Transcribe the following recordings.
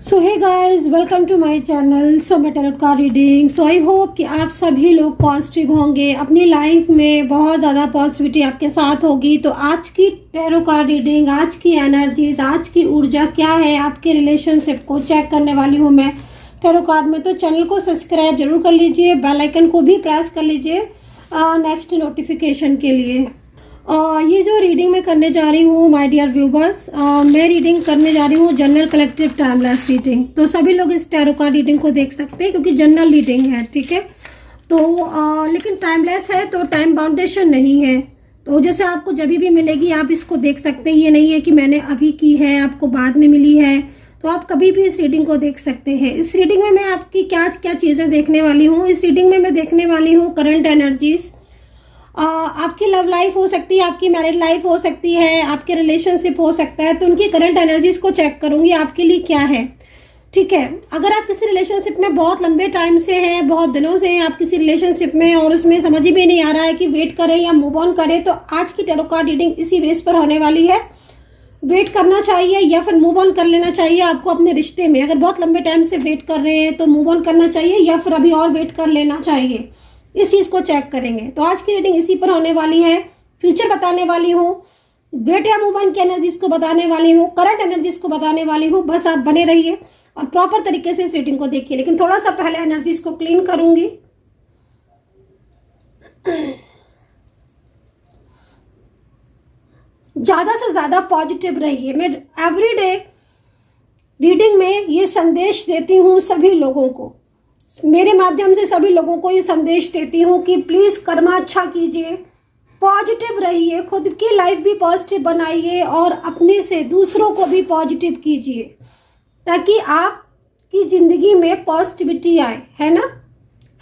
So hey guys, welcome to my channel. So मैं tarot card reading. So I hope कि आप सभी लोग पॉजिटिव होंगे, अपनी लाइफ में बहुत ज़्यादा पॉजिटिविटी आपके साथ होगी। तो आज की टैरो कार्ड रीडिंग, आज की एनर्जीज, आज की ऊर्जा क्या है आपके रिलेशनशिप को चेक करने वाली हूँ मैं टैरो कार्ड में। तो चैनल को सब्सक्राइब जरूर कर लीजिए, बेल आइकन को भी प्रेस कर लीजिए नेक्स्ट नोटिफिकेशन के लिए। ये जो रीडिंग मैं करने जा रही हूँ माय डियर व्यूवर्स, मैं रीडिंग करने जा रही हूँ जनरल कलेक्टिव टाइमलेस रीडिंग। तो सभी लोग इस टैरो कार्ड रीडिंग को देख सकते हैं क्योंकि जनरल रीडिंग है, ठीक है। तो लेकिन टाइमलेस है तो टाइम बाउंडेशन नहीं है। तो जैसे आपको जब भी मिलेगी आप इसको देख सकते हैं। ये नहीं है कि मैंने अभी की है आपको बाद में मिली है, तो आप कभी भी इस रीडिंग को देख सकते हैं। इस रीडिंग में मैं आपकी क्या क्या चीज़ें देखने वाली हूँ। इस रीडिंग में मैं देखने वाली हूँ करंट एनर्जीज। आपकी लव लाइफ हो सकती है, आपकी मैरिड लाइफ हो सकती है, आपके रिलेशनशिप हो सकता है। तो उनकी करंट एनर्जीज को चेक करूंगी आपके लिए क्या है, ठीक है। अगर आप किसी रिलेशनशिप में बहुत लंबे टाइम से हैं, बहुत दिनों से हैं आप किसी रिलेशनशिप में और उसमें समझ ही भी नहीं आ रहा है कि वेट करें या मूव ऑन करें, तो आज की टैरो कार्ड रीडिंग इसी बेस पर होने वाली है। वेट करना चाहिए या फिर मूव ऑन कर लेना चाहिए आपको अपने रिश्ते में। अगर बहुत लंबे टाइम से वेट कर रहे हैं तो मूव ऑन करना चाहिए या फिर अभी और वेट कर लेना चाहिए, इस चीज को चेक करेंगे। तो आज की रीडिंग इसी पर होने वाली है। फ्यूचर बताने वाली हूँ, वेट या मूव ऑन की एनर्जीज को बताने वाली हूँ, करंट एनर्जीज को बताने वाली हूँ। बस आप बने रहिए और प्रॉपर तरीके से इस रीडिंग को देखिए। लेकिन थोड़ा सा पहले एनर्जीज को क्लीन करूंगी। ज्यादा से ज्यादा पॉजिटिव रहिए। मैं एवरीडे रीडिंग में ये संदेश देती हूँ सभी लोगों को, मेरे माध्यम से सभी लोगों को ये संदेश देती हूँ कि प्लीज कर्मा अच्छा कीजिए, पॉजिटिव रहिए, खुद की लाइफ भी पॉजिटिव बनाइए और अपने से दूसरों को भी पॉजिटिव कीजिए ताकि आपकी जिंदगी में पॉजिटिविटी आए, है ना,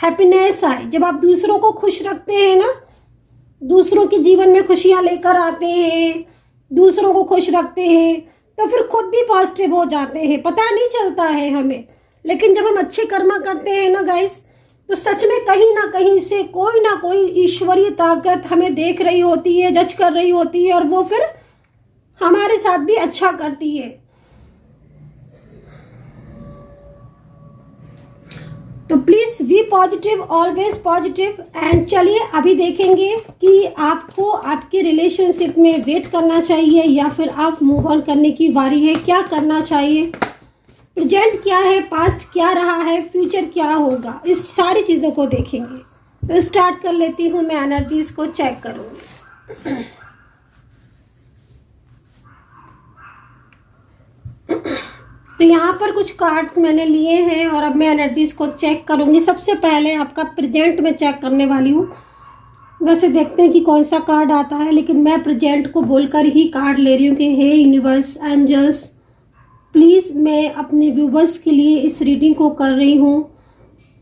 हैप्पीनेस आए। जब आप दूसरों को खुश रखते हैं ना, दूसरों के जीवन में खुशियां लेकर आते हैं, दूसरों को खुश रखते हैं, तो फिर खुद भी पॉजिटिव हो जाते हैं। पता नहीं चलता है हमें, लेकिन जब हम अच्छे कर्मा करते हैं ना गाइस, तो सच में कहीं ना कहीं से कोई ना कोई ईश्वरीय ताकत हमें देख रही होती है, जज कर रही होती है और वो फिर हमारे साथ भी अच्छा करती है। तो please be positive, always positive. And चलिए अभी देखेंगे कि आपको आपके रिलेशनशिप में वेट करना चाहिए या फिर आप मूव ऑन करने की बारी है। क्या करना चाहिए, प्रेजेंट क्या है, पास्ट क्या रहा है, फ्यूचर क्या होगा, इस सारी चीज़ों को देखेंगे। तो स्टार्ट कर लेती हूँ, मैं एनर्जीज को चेक करूँगी। तो यहाँ पर कुछ कार्ड्स मैंने लिए हैं और अब मैं एनर्जीज को चेक करूँगी। सबसे पहले आपका प्रेजेंट में चेक करने वाली हूँ। वैसे देखते हैं कि कौन सा कार्ड आता है, लेकिन मैं प्रेजेंट को बोलकर ही कार्ड ले रही हूँ कि हे यूनिवर्स, एंजल्स, प्लीज़ मैं अपने व्यूवर्स के लिए इस रीडिंग को कर रही हूँ।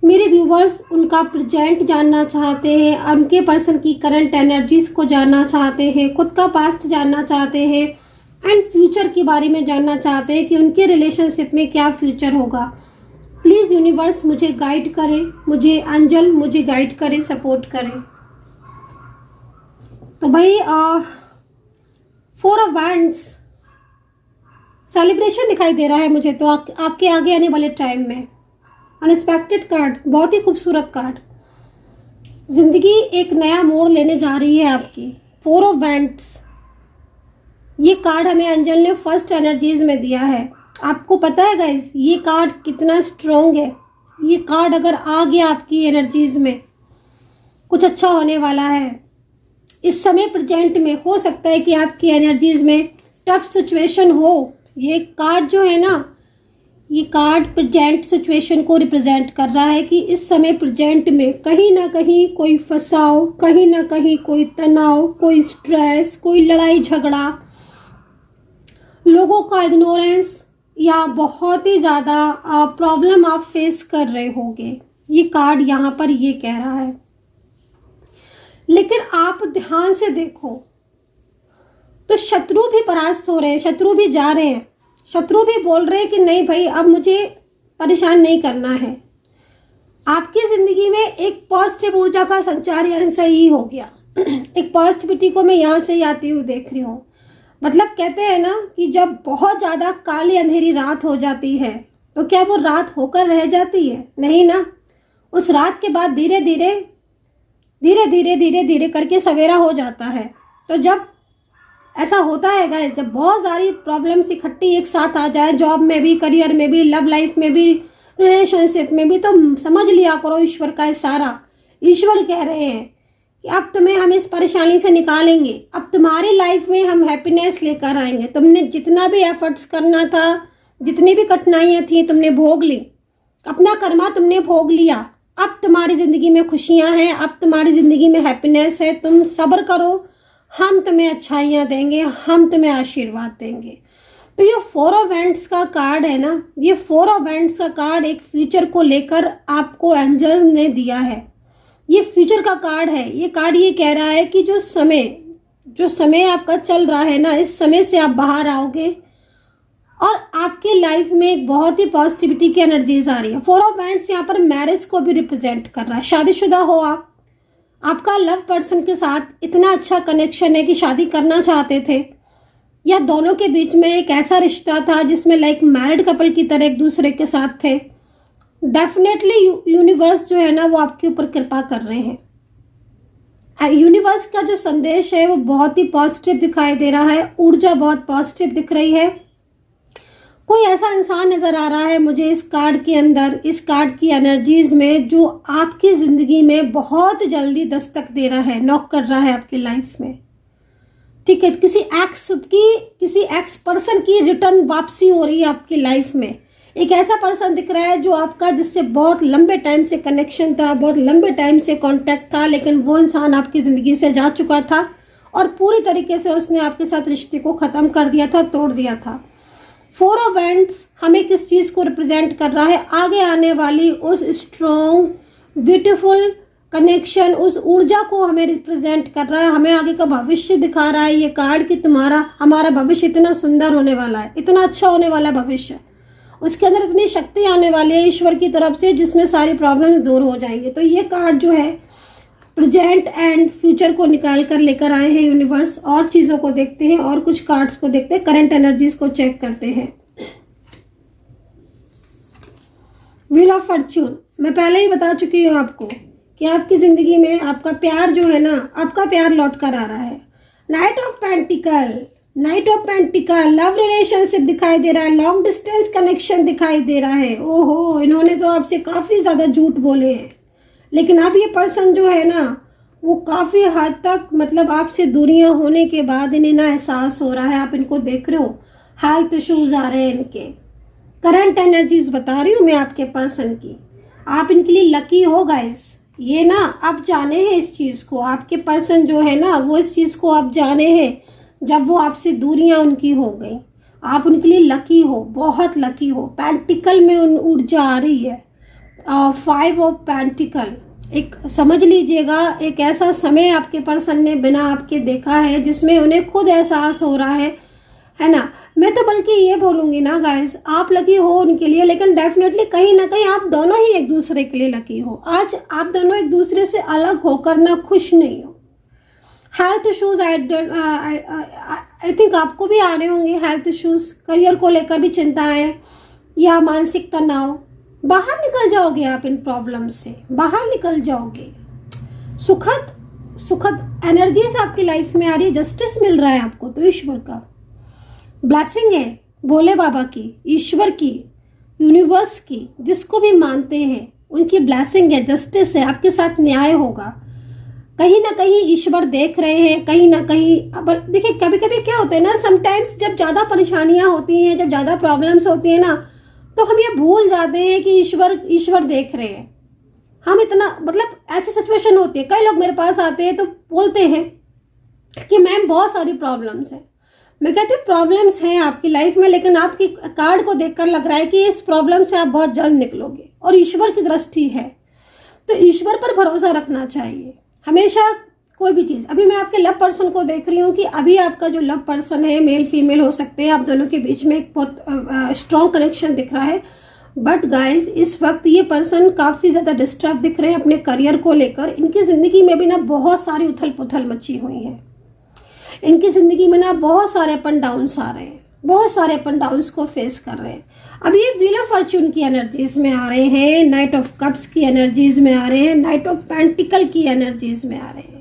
मेरे व्यूवर्स उनका प्रेजेंट जानना चाहते हैं, उनके पर्सन की करंट एनर्जीज को जानना चाहते हैं, खुद का पास्ट जानना चाहते हैं एंड फ्यूचर के बारे में जानना चाहते हैं कि उनके रिलेशनशिप में क्या फ्यूचर होगा। प्लीज़ यूनिवर्स मुझे गाइड करें, मुझे एंजल मुझे गाइड करें, सपोर्ट करें। तो भाई 4 ऑफ वैंड्स सेलिब्रेशन दिखाई दे रहा है मुझे तो आपके आगे आने वाले टाइम में। अनएक्सपेक्टेड कार्ड, बहुत ही खूबसूरत कार्ड। जिंदगी एक नया मोड़ लेने जा रही है आपकी। 4 ऑफ वैंड्स, ये कार्ड हमें एंजल ने फर्स्ट एनर्जीज में दिया है। आपको पता है गाइस ये कार्ड कितना स्ट्रॉन्ग है। ये कार्ड अगर आ गया आपकी एनर्जीज में, कुछ अच्छा होने वाला है। इस समय प्रेजेंट में हो सकता है कि आपकी एनर्जीज में टफ सिचुएशन हो। ये कार्ड जो है ना, ये कार्ड प्रेजेंट सिचुएशन को रिप्रेजेंट कर रहा है कि इस समय प्रेजेंट में कहीं ना कहीं कोई फंसाव, कहीं ना कहीं कोई तनाव, कोई स्ट्रेस, कोई लड़ाई झगड़ा, लोगों का इग्नोरेंस या बहुत ही ज़्यादा प्रॉब्लम आप फेस कर रहे होंगे। ये कार्ड यहाँ पर ये कह रहा है। लेकिन आप ध्यान से देखो तो शत्रु भी परास्त हो रहे हैं, शत्रु भी जा रहे हैं, शत्रु भी बोल रहे हैं कि नहीं भाई अब मुझे परेशान नहीं करना है। आपकी जिंदगी में एक पॉजिटिव ऊर्जा का संचार यहाँ से ही हो गया। एक पॉजिटिविटी को मैं यहाँ से ही आती हुई देख रही हूँ। मतलब कहते हैं ना कि जब बहुत ज़्यादा काली अंधेरी रात हो जाती है तो क्या वो रात होकर रह जाती है? नहीं ना। उस रात के बाद धीरे धीरे धीरे धीरे धीरे धीरे करके सवेरा हो जाता है। तो जब ऐसा होता है गाइस, जब बहुत सारी प्रॉब्लम्स इकट्ठी एक साथ आ जाए, जॉब में भी, करियर में भी, लव लाइफ में भी, रिलेशनशिप में भी, तो समझ लिया करो ईश्वर का इशारा। ईश्वर कह रहे हैं कि अब तुम्हें हम इस परेशानी से निकालेंगे, अब तुम्हारी लाइफ में हम हैप्पीनेस लेकर आएंगे। तुमने जितना भी एफर्ट्स करना था, जितनी भी कठिनाइयाँ थी, तुमने भोग ली, अपना कर्मा तुमने भोग लिया। अब तुम्हारी ज़िंदगी में खुशियाँ हैं, अब तुम्हारी ज़िंदगी में हैप्पीनेस है। तुम सब्र करो, हम तुम्हें अच्छाइयाँ देंगे, हम तुम्हें आशीर्वाद देंगे। तो ये 4 ऑफ वैंड्स का कार्ड है ना, ये 4 ऑफ वैंड्स का कार्ड एक फ्यूचर को लेकर आपको एंजल ने दिया है। ये फ्यूचर का कार्ड है। ये कार्ड ये कह रहा है कि जो समय आपका चल रहा है ना, इस समय से आप बाहर आओगे और आपके लाइफ में एक बहुत ही पॉजिटिविटी की एनर्जीज आ रही है। 4 ऑफ वैंड्स यहाँ पर मैरिज को भी रिप्रेजेंट कर रहा है। शादीशुदा हो आप, आपका लव पर्सन के साथ इतना अच्छा कनेक्शन है कि शादी करना चाहते थे, या दोनों के बीच में एक ऐसा रिश्ता था जिसमें लाइक मैरिड कपल की तरह एक दूसरे के साथ थे। डेफिनेटली यूनिवर्स जो है ना, वो आपके ऊपर कृपा कर रहे हैं। यूनिवर्स का जो संदेश है वो बहुत ही पॉजिटिव दिखाई दे रहा है, ऊर्जा बहुत पॉजिटिव दिख रही है। कोई ऐसा इंसान नजर आ रहा है मुझे इस कार्ड के अंदर, इस कार्ड की एनर्जीज में, जो आपकी जिंदगी में बहुत जल्दी दस्तक दे रहा है, नॉक कर रहा है आपकी लाइफ में। ठीक है, किसी एक्स पर्सन की रिटर्न वापसी हो रही है आपकी लाइफ में। एक ऐसा पर्सन दिख रहा है जो आपका, जिससे बहुत लंबे टाइम से कनेक्शन था, बहुत लंबे टाइम से कांटेक्ट था, लेकिन वो इंसान आपकी ज़िंदगी से जा चुका था और पूरी तरीके से उसने आपके साथ रिश्ते को ख़त्म कर दिया था, तोड़ दिया था। 4 ऑफ वैंड्स हमें किस चीज़ को रिप्रेजेंट कर रहा है? आगे आने वाली उस स्ट्रॉन्ग ब्यूटीफुल कनेक्शन, उस ऊर्जा को हमें रिप्रेजेंट कर रहा है। हमें आगे का भविष्य दिखा रहा है ये कार्ड कि हमारा भविष्य इतना सुंदर होने वाला है, इतना अच्छा होने वाला है भविष्य। उसके अंदर इतनी शक्ति आने वाली है ईश्वर की तरफ से, जिसमें सारी प्रॉब्लम्स दूर हो जाएंगे। तो ये कार्ड जो है प्रेजेंट एंड फ्यूचर को निकाल कर लेकर आए हैं यूनिवर्स। और चीज़ों को देखते हैं और कुछ कार्ड्स को देखते हैं, करंट एनर्जीज को चेक करते हैं। व्हील ऑफ फॉर्च्यून, मैं पहले ही बता चुकी हूँ आपको कि आपकी ज़िंदगी में आपका प्यार जो है ना, आपका प्यार लौट कर आ रहा है। Night of pentacle, love relationship दिखाई दे रहा है, लॉन्ग डिस्टेंस कनेक्शन दिखाई दे रहा है। ओहो, इन्होंने तो आपसे काफ़ी ज़्यादा झूठ बोले हैं, लेकिन अब ये पर्सन जो है ना, वो काफ़ी हद तक, मतलब आपसे दूरियां होने के बाद इन्हें ना एहसास हो रहा है। आप इनको देख रहे हो, हेल्थ इश्यूज आ रहे हैं इनके। करंट एनर्जीज बता रही हूँ मैं आपके पर्सन की। आप इनके लिए लकी हो गाइस। ये ना आप जाने हैं इस चीज़ को, आपके पर्सन जो है ना, वो इस चीज़ को आप जाने हैं जब वो आपसे दूरियां उनकी हो गई। आप उनके लिए लकी हो, बहुत लकी हो। पेंटिकल में उन ऊर्जा आ रही है। 5 ऑफ पेंटिकल, एक समझ लीजिएगा, एक ऐसा समय आपके पर्सन ने बिना आपके देखा है जिसमें उन्हें खुद एहसास हो रहा है ना। मैं तो बल्कि ये बोलूँगी ना गाइस, आप लकी हो उनके लिए, लेकिन डेफिनेटली कहीं ना कहीं आप दोनों ही एक दूसरे के लिए लकी हो। आज आप दोनों एक दूसरे से अलग होकर ना खुश नहीं हो। हेल्थ इश्यूज आई थिंक आपको भी आ रहे होंगे, हेल्थ इश्यूज, करियर को लेकर भी चिंताएं या मानसिक तनाव। बाहर निकल जाओगे आप इन प्रॉब्लम से, बाहर निकल जाओगे। सुखद एनर्जीज आपकी लाइफ में आ रही है, जस्टिस मिल रहा है आपको। तो ईश्वर का ब्लेसिंग है, भोले बाबा की, ईश्वर की, यूनिवर्स की, जिसको भी मानते हैं उनकी ब्लेसिंग है, जस्टिस है, आपके साथ न्याय होगा। कहीं ना कहीं ईश्वर देख रहे हैं, कहीं ना कहीं। अब देखिए, कभी कभी क्या होता है ना, समटाइम्स जब ज़्यादा परेशानियां होती हैं, जब ज़्यादा प्रॉब्लम्स होती हैं ना, तो हम ये भूल जाते हैं कि ईश्वर देख रहे हैं। हम इतना, मतलब ऐसी सिचुएशन होती है, कई लोग मेरे पास आते हैं तो बोलते हैं कि मैम बहुत सारी प्रॉब्लम्स हैं। मैं कहती हूँ प्रॉब्लम्स हैं आपकी लाइफ में, लेकिन आपकी कार्ड को देखकर लग रहा है कि इस प्रॉब्लम से आप बहुत जल्द निकलोगे और ईश्वर की दृष्टि है। तो ईश्वर पर भरोसा रखना चाहिए हमेशा, कोई भी चीज़। अभी मैं आपके लव पर्सन को देख रही हूँ कि अभी आपका जो लव पर्सन है, मेल फीमेल हो सकते हैं, आप दोनों के बीच में एक बहुत स्ट्रॉन्ग कनेक्शन दिख रहा है। बट गाइज, इस वक्त ये पर्सन काफ़ी ज़्यादा डिस्टर्ब दिख रहे हैं अपने करियर को लेकर। इनकी ज़िंदगी में भी ना बहुत सारी उथल पुथल मची हुई है। इनकी ज़िंदगी में ना बहुत सारे अप एंड डाउन्स आ रहे हैं। बहुत सारे अप एंड डाउन्स को फेस कर रहे हैं। अब ये व्हील ऑफ फॉर्च्यून की एनर्जीज में आ रहे हैं, नाइट ऑफ कप्स की एनर्जीज में आ रहे हैं, नाइट ऑफ पेंटिकल की एनर्जीज में आ रहे हैं।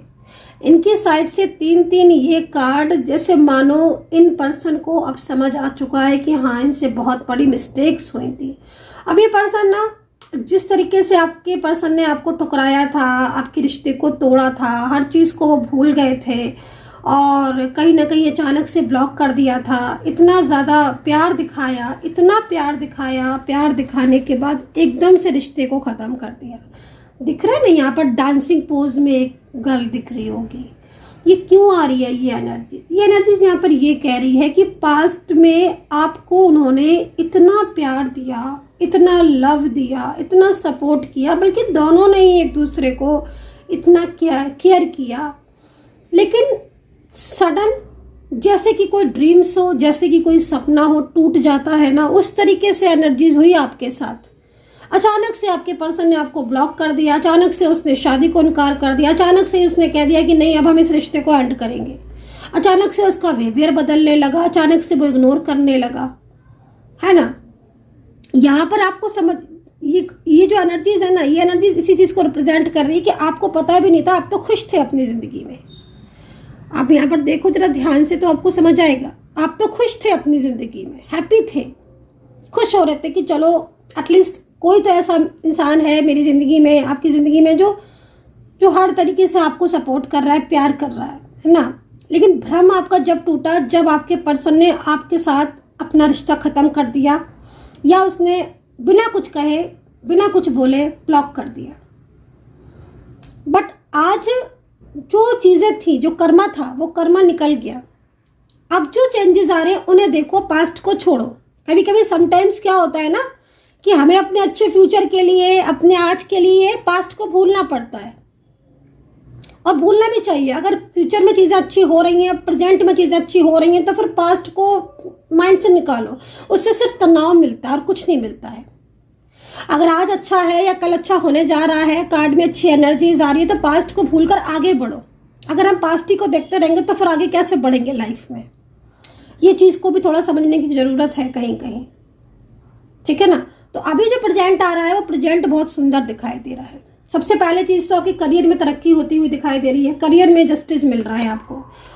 इनके साइड से 3-3 ये कार्ड, जैसे मानो इन पर्सन को अब समझ आ चुका है कि हाँ, इनसे बहुत बड़ी मिस्टेक्स हुई थी। अब ये पर्सन ना, जिस तरीके से आपके पर्सन ने आपको ठुकराया था, आपके रिश्ते को तोड़ा था, हर चीज़ को वो भूल गए थे और कहीं ना कहीं अचानक से ब्लॉक कर दिया था, इतना ज़्यादा प्यार दिखाया, इतना प्यार दिखाया, प्यार दिखाने के बाद एकदम से रिश्ते को ख़त्म कर दिया। दिख रहा है ना, यहाँ पर डांसिंग पोज में एक गर्ल दिख रही होगी। ये क्यों आ रही है ये एनर्जी? ये एनर्जीज यहाँ पर ये कह रही है कि पास्ट में आपको उन्होंने इतना प्यार दिया, इतना लव दिया, इतना सपोर्ट किया, बल्कि दोनों ने ही एक दूसरे को इतना केयर किया, लेकिन सडन जैसे कि कोई ड्रीम्स हो, जैसे कि कोई सपना हो टूट जाता है ना, उस तरीके से एनर्जीज हुई आपके साथ। अचानक से आपके पर्सन ने आपको ब्लॉक कर दिया, अचानक से उसने शादी को इनकार कर दिया, अचानक से उसने कह दिया कि नहीं अब हम इस रिश्ते को एंड करेंगे, अचानक से उसका बिहेवियर बदलने लगा, अचानक से वो इग्नोर करने लगा, है ना। यहाँ पर आपको समझ, ये जो एनर्जीज है ना, ये एनर्जीज इसी चीज को रिप्रेजेंट कर रही है कि आपको पता भी नहीं था, आप तो खुश थे अपनी जिंदगी में। आप यहाँ पर देखो जरा ध्यान से तो आपको समझ आएगा, आप तो खुश थे अपनी जिंदगी में, हैप्पी थे, खुश हो रहे थे कि चलो एटलीस्ट कोई तो ऐसा इंसान है मेरी ज़िंदगी में, आपकी ज़िंदगी में जो हर तरीके से आपको सपोर्ट कर रहा है, प्यार कर रहा है ना। लेकिन भ्रम आपका जब टूटा, जब आपके पर्सन ने आपके साथ अपना रिश्ता ख़त्म कर दिया, या उसने बिना कुछ कहे, बिना कुछ बोले ब्लॉक कर दिया। बट आज जो चीज़ें थी, जो कर्मा था, वो कर्मा निकल गया। अब जो चेंजेस आ रहे हैं उन्हें देखो, पास्ट को छोड़ो। कभी कभी समटाइम्स क्या होता है ना कि हमें अपने अच्छे फ्यूचर के लिए, अपने आज के लिए पास्ट को भूलना पड़ता है, और भूलना भी चाहिए। अगर फ्यूचर में चीज़ें अच्छी हो रही हैं, प्रेजेंट में चीज़ें अच्छी हो रही हैं, तो फिर पास्ट को माइंड से निकालो, उससे सिर्फ तनाव मिलता है और कुछ नहीं मिलता है। अगर आज अच्छा है या कल अच्छा होने जा रहा है, कार्ड में अच्छी एनर्जीज आ रही है, तो पास्ट को भूलकर आगे बढ़ो। अगर हम पास्ट ही को देखते रहेंगे तो फिर आगे कैसे बढ़ेंगे लाइफ में? ये चीज़ को भी थोड़ा समझने की ज़रूरत है कहीं कहीं, ठीक है ना। तो अभी जो प्रेजेंट आ रहा है वो प्रेजेंट बहुत सुंदर दिखाई दे रहा है। सबसे पहले चीज़ तो आपकी करियर में तरक्की होती हुई दिखाई दे रही है, करियर में जस्टिस मिल रहा है आपको।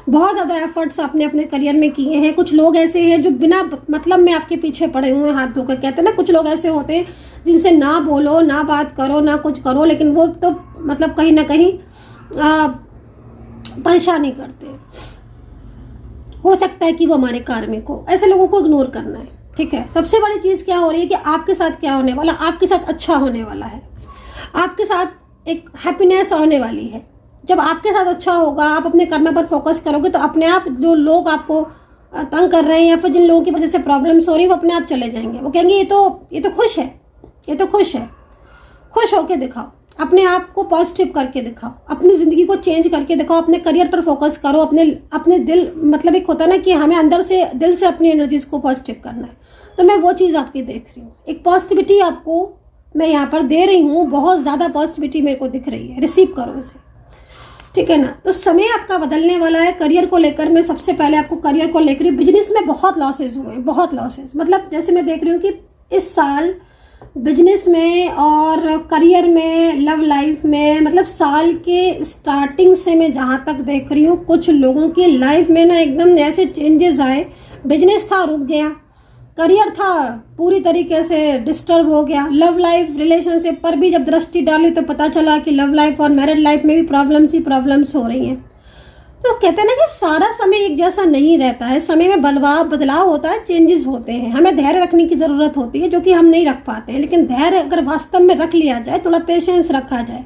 बहुत ज़्यादा एफर्ट्स आपने अपने करियर में किए हैं। कुछ लोग ऐसे हैं जो बिना मतलब में आपके पीछे पड़े हुए हैं, हाथ धोकर। कहते हैं ना, कुछ लोग ऐसे होते हैं जिनसे ना बोलो, ना बात करो, ना कुछ करो, लेकिन वो तो मतलब कहीं ना कहीं परेशानी करते हैं। हो सकता है कि वो हमारे कार्मिक हो। ऐसे लोगों को इग्नोर करना है, ठीक है। सबसे बड़ी चीज़ क्या हो रही है कि आपके साथ क्या होने वाला, आपके साथ अच्छा होने वाला है, आपके साथ एक हैप्पीनेस होने वाली है। जब आपके साथ अच्छा होगा, आप अपने कर्म पर फोकस करोगे, तो अपने आप जो लोग आपको तंग कर रहे हैं या फिर जिन लोगों की वजह से प्रॉब्लम्स हो रही है, वो अपने आप चले जाएंगे। वो कहेंगे ये तो खुश है, ये तो खुश है। खुश होके दिखाओ, अपने आप को पॉजिटिव करके दिखाओ, अपनी ज़िंदगी को चेंज करके दिखाओ, अपने करियर पर फोकस करो, अपने दिल, मतलब एक होता है ना कि हमें अंदर से, दिल से अपनी एनर्जीज को पॉजिटिव करना है। तो मैं वो चीज़ आपकी देख रही हूँ, एक पॉजिटिविटी आपको मैं यहाँ पर दे रही हूँ। बहुत ज़्यादा पॉजिटिविटी मेरे को दिख रही है, रिसीव करो इसे, ठीक है ना। तो समय आपका बदलने वाला है करियर को लेकर। मैं सबसे पहले आपको करियर को लेकर, बिजनेस में बहुत लॉसेज हुए हैं, बहुत लॉसेज। मतलब जैसे मैं देख रही हूँ कि इस साल बिजनेस में और करियर में, लव लाइफ में, मतलब साल के स्टार्टिंग से मैं जहाँ तक देख रही हूँ, कुछ लोगों की लाइफ में ना एकदम ऐसे चेंजेस आए। बिजनेस था रुक गया, करियर था पूरी तरीके से डिस्टर्ब हो गया, लव लाइफ रिलेशनशिप पर भी जब दृष्टि डाली तो पता चला कि लव लाइफ और मैरिड लाइफ में भी प्रॉब्लम्स ही प्रॉब्लम्स हो रही हैं। तो कहते हैं ना कि सारा समय एक जैसा नहीं रहता है, समय में बदलाव होता है, चेंजेस होते हैं। हमें धैर्य रखने की ज़रूरत होती है, जो कि हम नहीं रख पाते हैं। लेकिन धैर्य अगर वास्तव में रख लिया जाए, थोड़ा पेशेंस रखा जाए,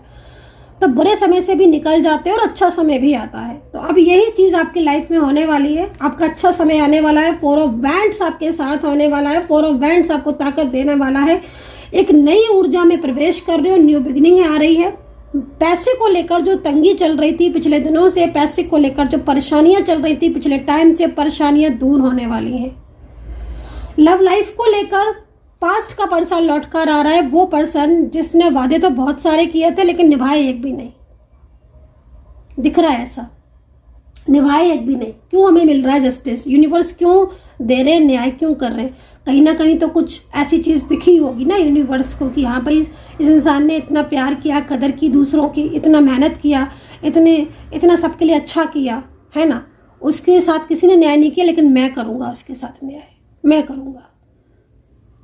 तो बुरे समय से भी निकल जाते हैं और अच्छा समय भी आता है। तो अब यही चीज़ आपकी लाइफ में होने वाली है। आपका अच्छा समय आने वाला है। 4 ऑफ वैंड्स आपके साथ होने वाला है। 4 ऑफ वैंड्स आपको ताकत देने वाला है। एक नई ऊर्जा में प्रवेश कर रहे हो, न्यू बिगिनिंग आ रही है। पैसे को लेकर जो तंगी चल रही थी पिछले दिनों से, पैसे को लेकर जो परेशानियां चल रही थी पिछले टाइम से, परेशानियां दूर होने वाली हैं। लव लाइफ को लेकर पास्ट का पर्सन लौट कर आ रहा है, वो पर्सन जिसने वादे तो बहुत सारे किए थे लेकिन निभाए एक भी नहीं। दिख रहा है ऐसा, निभाए एक भी नहीं। क्यों हमें मिल रहा है जस्टिस? यूनिवर्स क्यों दे रहे हैं, न्याय क्यों कर रहे हैं। कहीं ना कहीं तो कुछ ऐसी चीज़ दिखी होगी ना यूनिवर्स को कि हाँ भाई इस इंसान ने इतना प्यार किया, कदर की दूसरों की, इतना मेहनत किया, इतना सबके लिए अच्छा किया, है ना। उसके साथ किसी ने न्याय नहीं किया, लेकिन मैं करूँगा उसके साथ न्याय, मैं करूँगा।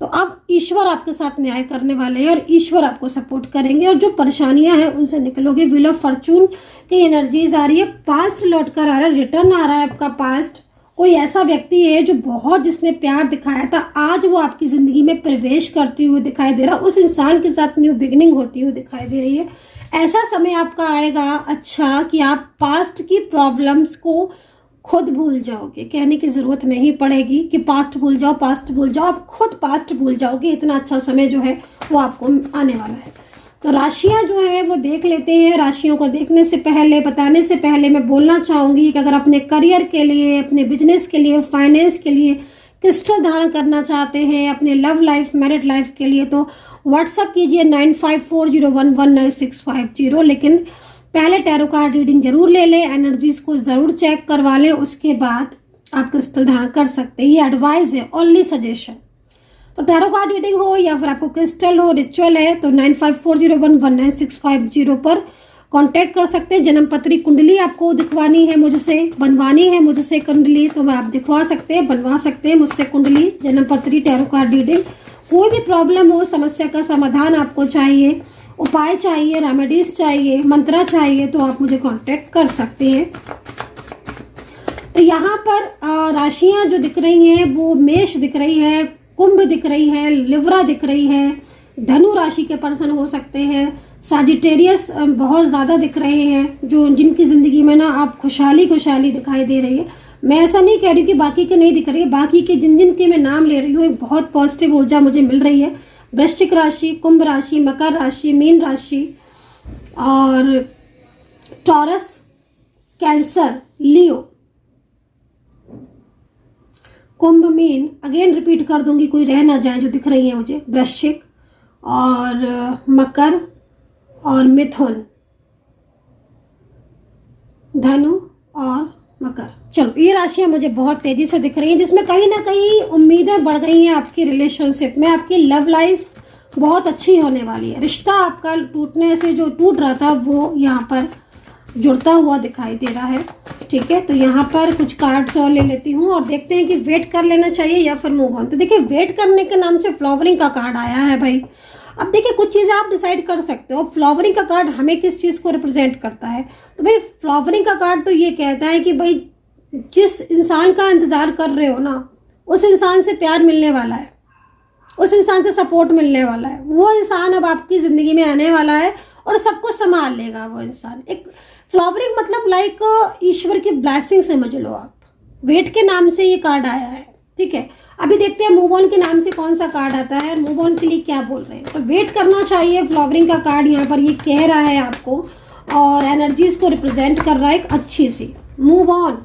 तो अब ईश्वर आपके साथ न्याय करने वाले हैं और ईश्वर आपको सपोर्ट करेंगे और जो परेशानियां हैं उनसे निकलोगे। व्हील ऑफ फॉर्चून की एनर्जीज आ रही है, पास्ट लौट कर आ रहा है, रिटर्न आ रहा है आपका पास्ट। कोई ऐसा व्यक्ति है जो बहुत जिसने प्यार दिखाया था, आज वो आपकी जिंदगी में प्रवेश करती हुई दिखाई दे रहा है, उस इंसान के साथ न्यू बिगिनिंग होती हुई दिखाई दे रही है। ऐसा समय आपका आएगा अच्छा कि आप पास्ट की प्रॉब्लम्स को खुद भूल जाओगे, कहने की जरूरत नहीं पड़ेगी कि पास्ट भूल जाओ, पास्ट भूल जाओ, आप खुद पास्ट भूल जाओगे। इतना अच्छा समय जो है वो आपको आने वाला है। तो राशियां जो है वो देख लेते हैं। राशियों को देखने से पहले, बताने से पहले मैं बोलना चाहूंगी कि अगर अपने करियर के लिए, अपने बिजनेस के लिए, फाइनेंस के लिए क्रिस्टल धारण करना चाहते हैं, अपने लव लाइफ, मैरिड लाइफ के लिए, तो व्हाट्सअप कीजिए 9540119650। लेकिन पहले टैरो कार्ड रीडिंग जरूर ले लें, एनर्जीज को जरूर चेक करवा लें, उसके बाद आप क्रिस्टल धारण कर सकते हैं। ये एडवाइस है, ओनली सजेशन। तो टैरो कार्ड रीडिंग हो या फिर आपको क्रिस्टल हो, रिचुअल है, तो 9540119650 पर कांटेक्ट कर सकते हैं। जन्म पत्री कुंडली आपको दिखवानी है मुझसे, बनवानी है मुझसे कुंडली, तो मैं आप दिखवा सकते हैं, बनवा सकते हैं मुझसे कुंडली, जन्म पत्री, टैरो कार्ड रीडिंग। कोई भी प्रॉब्लम हो, समस्या का समाधान आपको चाहिए, उपाय चाहिए, रेमेडीज चाहिए, मंत्रा चाहिए, तो आप मुझे कांटेक्ट कर सकते हैं। तो यहाँ पर राशियां जो दिख रही हैं वो मेष दिख रही है, कुंभ दिख रही है, लिब्रा दिख रही है, धनु राशि के पर्सन हो सकते हैं, साजिटेरियस बहुत ज़्यादा दिख रहे हैं, जो जिनकी ज़िंदगी में ना आप खुशहाली दिखाई दे रही है। मैं ऐसा नहीं कह रही हूँ कि बाकी के नहीं दिख रही है, बाकी के जिन जिन के मैं नाम ले रही हूँ एक बहुत पॉजिटिव ऊर्जा मुझे मिल रही है। वृश्चिक राशि, कुंभ राशि, मकर राशि, मीन राशि और टॉरस, कैंसर, लियो, कुंभ, मीन, अगेन रिपीट कर दूंगी, कोई रह ना जाए जो दिख रही है मुझे, वृश्चिक और मकर और मिथुन, धनु और मकर। चलो, ये राशियां मुझे बहुत तेजी से दिख रही हैं, जिसमें कहीं ना कहीं उम्मीदें बढ़ गई हैं आपकी रिलेशनशिप में। आपकी लव लाइफ बहुत अच्छी होने वाली है। रिश्ता आपका टूटने से जो टूट रहा था वो यहाँ पर जुड़ता हुआ दिखाई दे रहा है। ठीक है, तो यहाँ पर कुछ कार्ड्स और ले लेती हूँ और देखते हैं कि वेट कर लेना चाहिए या फिर मूव ऑन। तो देखिए, वेट करने के नाम से फ्लावरिंग का कार्ड आया है भाई। अब देखिए, कुछ चीज़ें आप डिसाइड कर सकते हो। फ्लावरिंग का कार्ड हमें किस चीज़ को रिप्रेजेंट करता है? तो भाई फ्लावरिंग का कार्ड तो ये कहता है कि भाई जिस इंसान का इंतजार कर रहे हो ना, उस इंसान से प्यार मिलने वाला है, उस इंसान से सपोर्ट मिलने वाला है। वो इंसान अब आपकी जिंदगी में आने वाला है और सब कुछ संभाल लेगा वो इंसान। एक फ्लावरिंग मतलब लाइक ईश्वर की ब्लेसिंग समझ लो आप। वेट के नाम से ये कार्ड आया है। ठीक है, अभी देखते हैं मूव ऑन के नाम से कौन सा कार्ड आता है, मूव ऑन के लिए क्या बोल रहे हैं। तो वेट करना चाहिए। फ्लावरिंग का कार्ड यहाँ पर ये कह रहा है आपको और एनर्जीज को रिप्रेजेंट कर रहा है एक अच्छी सी। मूव ऑन,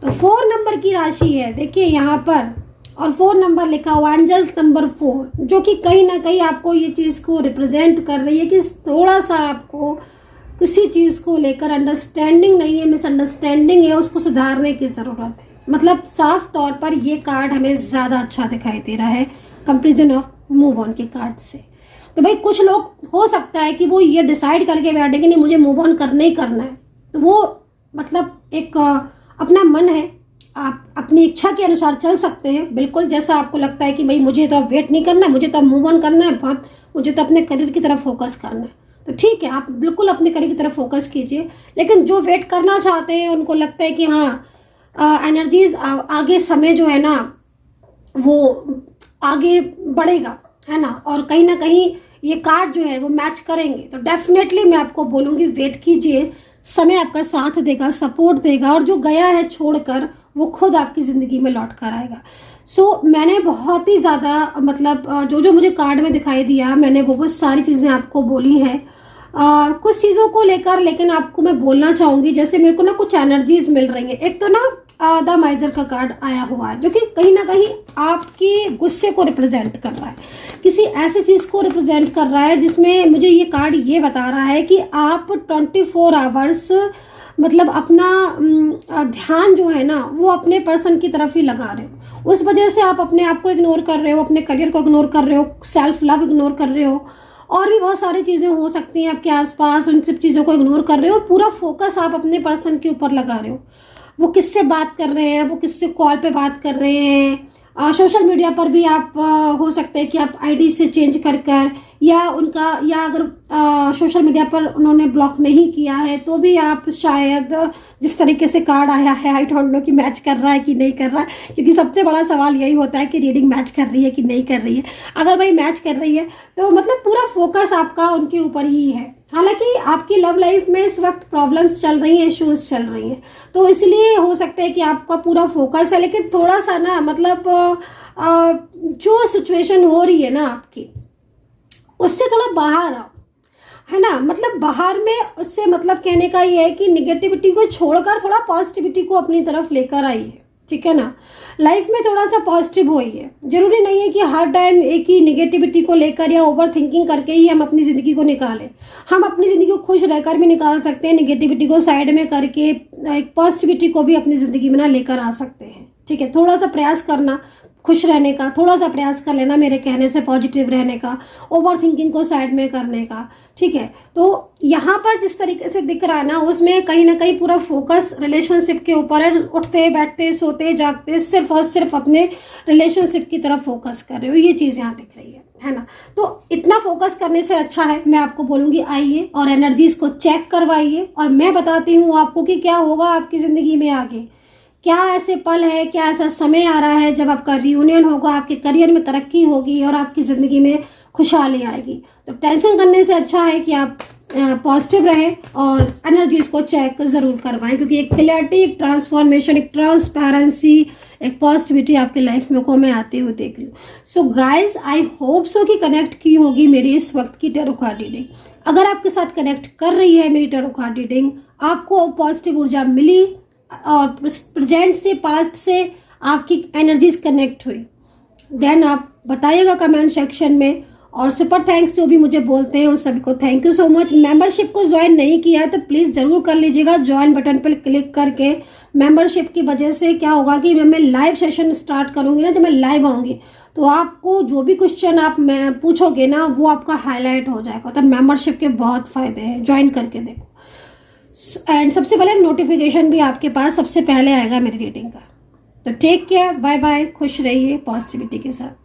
तो 4 नंबर की राशि है देखिए यहाँ पर, और 4 नंबर लिखा हुआ, एंजल्स नंबर 4, जो कि कहीं ना कहीं आपको ये चीज़ को रिप्रेजेंट कर रही है कि थोड़ा सा आपको किसी चीज़ को लेकर अंडरस्टैंडिंग नहीं है, मिसअंडरस्टैंडिंग है, उसको सुधारने की ज़रूरत है। मतलब साफ तौर पर ये कार्ड हमें ज़्यादा अच्छा दिखाई दे रहा है कंपेरिजन ऑफ मूव ऑन के कार्ड से। तो भाई कुछ लोग हो सकता है कि वो ये डिसाइड करके बैठे कि नहीं मुझे मूव ऑन करना ही करना है, तो वो मतलब एक अपना मन है, आप अपनी इच्छा के अनुसार चल सकते हैं बिल्कुल। जैसा आपको लगता है कि भाई मुझे तो अब वेट नहीं करना है, मुझे तो अब मूव ऑन करना है, बहुत मुझे तो अपने करियर की तरफ फोकस करना है, तो ठीक है, आप बिल्कुल अपने करियर की तरफ फोकस कीजिए। लेकिन जो वेट करना चाहते हैं उनको लगता है कि हाँ एनर्जीज आगे समय जो है ना वो आगे बढ़ेगा, है ना, और कहीं ना कहीं ये कार्ड जो है वो मैच करेंगे, तो डेफिनेटली मैं आपको बोलूँगी वेट कीजिए। समय आपका साथ देगा, सपोर्ट देगा, और जो गया है छोड़कर वो खुद आपकी ज़िंदगी में लौट कर आएगा। सो मैंने बहुत ही ज़्यादा मतलब जो जो मुझे कार्ड में दिखाई दिया, मैंने वो बहुत सारी चीज़ें आपको बोली हैं कुछ चीज़ों को लेकर। लेकिन आपको मैं बोलना चाहूँगी, जैसे मेरे को ना कुछ एनर्जीज मिल रही हैं। एक तो ना द माइजर का कार्ड आया हुआ है, जो कि कहीं ना कहीं आपके गुस्से को रिप्रेजेंट कर रहा है, किसी ऐसी चीज़ को रिप्रेजेंट कर रहा है जिसमें मुझे ये कार्ड ये बता रहा है कि आप 24 आवर्स मतलब अपना ध्यान जो है ना वो अपने पर्सन की तरफ ही लगा रहे हो, उस वजह से आप अपने आप को इग्नोर कर रहे हो, अपने करियर को इग्नोर कर रहे हो, सेल्फ लव इग्नोर कर रहे हो, और भी बहुत सारी चीज़ें हो सकती हैं आपके आसपास, उन सब चीज़ों को इग्नोर कर रहे हो। पूरा फोकस आप अपने पर्सन के ऊपर लगा रहे हो, वो किससे बात कर रहे हैं, वो किससे कॉल पे बात कर रहे हैं, सोशल मीडिया पर भी आप हो सकता है कि आप आईडी से चेंज कर कर, या उनका, या अगर सोशल मीडिया पर उन्होंने ब्लॉक नहीं किया है तो भी आप शायद जिस तरीके से कार्ड आया है, आई डोंट नो कि मैच कर रहा है कि नहीं कर रहा है, क्योंकि सबसे बड़ा सवाल यही होता है कि रीडिंग मैच कर रही है कि नहीं कर रही है। अगर भाई मैच कर रही है तो मतलब पूरा फोकस आपका उनके ऊपर ही है। हालांकि आपकी लव लाइफ में इस वक्त प्रॉब्लम्स चल रही हैं, इश्यूज चल रही हैं, तो इसलिए हो सकता है कि आपका पूरा फोकस है, लेकिन थोड़ा सा ना मतलब जो सिचुएशन हो रही है ना आपकी, उससे थोड़ा बाहर आओ, है ना। मतलब बाहर में उससे मतलब कहने का ये है कि निगेटिविटी को छोड़कर थोड़ा पॉजिटिविटी को अपनी तरफ लेकर आइए, ठीक है ना। लाइफ में थोड़ा सा पॉजिटिव होइए। जरूरी नहीं है कि हर टाइम एक ही निगेटिविटी को लेकर या ओवर थिंकिंग करके ही हम अपनी ज़िंदगी को निकालें। हम अपनी ज़िंदगी को खुश रहकर भी निकाल सकते हैं, निगेटिविटी को साइड में करके एक पॉजिटिविटी को भी अपनी ज़िंदगी में ना लेकर आ सकते हैं, ठीक है। थोड़ा सा प्रयास करना खुश रहने का, थोड़ा सा प्रयास कर लेना मेरे कहने से पॉजिटिव रहने का, ओवर थिंकिंग को साइड में करने का, ठीक है। तो यहाँ पर जिस तरीके से दिख रहा है ना, उसमें कहीं ना कहीं पूरा फोकस रिलेशनशिप के ऊपर है। उठते बैठते सोते जागते सिर्फ और सिर्फ अपने रिलेशनशिप की तरफ फोकस कर रहे हो, ये चीज़ यहाँ दिख रही है ना। तो इतना फोकस करने से अच्छा है, मैं आपको बोलूँगी आइए और एनर्जीज को चेक करवाइए, और मैं बताती हूँ आपको कि क्या होगा आपकी ज़िंदगी में आगे, क्या ऐसे पल है, क्या ऐसा समय आ रहा है जब आपका रियूनियन होगा, आपके करियर में तरक्की होगी और आपकी ज़िंदगी में खुशहाली आएगी। तो टेंशन करने से अच्छा है कि आप पॉजिटिव रहें और एनर्जीज को चेक ज़रूर करवाएं, क्योंकि एक क्लैरिटी, एक ट्रांसफॉर्मेशन, एक ट्रांसपेरेंसी, एक पॉजिटिविटी आपके लाइफ में को मैं आते हुए देख रही हूँ। So guys, I hope so कि कनेक्ट की होगी मेरी इस वक्त की टैरो कार्ड रीडिंग। अगर आपके साथ कनेक्ट कर रही है मेरी टैरो कार्ड रीडिंग, आपको पॉजिटिव ऊर्जा मिली और प्रेजेंट से पास्ट से आपकी एनर्जीज कनेक्ट हुई, देन आप बताइएगा कमेंट सेक्शन में। और सुपर थैंक्स जो भी मुझे बोलते हैं उन सभी को thank you so much. Membership को ज्वाइन नहीं किया है तो प्लीज़ ज़रूर कर लीजिएगा, ज्वाइन बटन पर क्लिक करके। मेंबरशिप की वजह से क्या होगा कि मैं लाइव सेशन स्टार्ट करूँगी ना, जब मैं लाइव आऊँगी तो आपको जो भी क्वेश्चन आप मैं पूछोगे ना वो आपका हाईलाइट हो जाएगा। तो मेंबरशिप के बहुत फ़ायदे हैं, ज्वाइन करके देखो। एंड सबसे पहले नोटिफिकेशन भी आपके पास सबसे पहले आएगा मेरी रीडिंग का। तो टेक केयर, बाय बाय, खुश रहिए पॉजिटिविटी के साथ।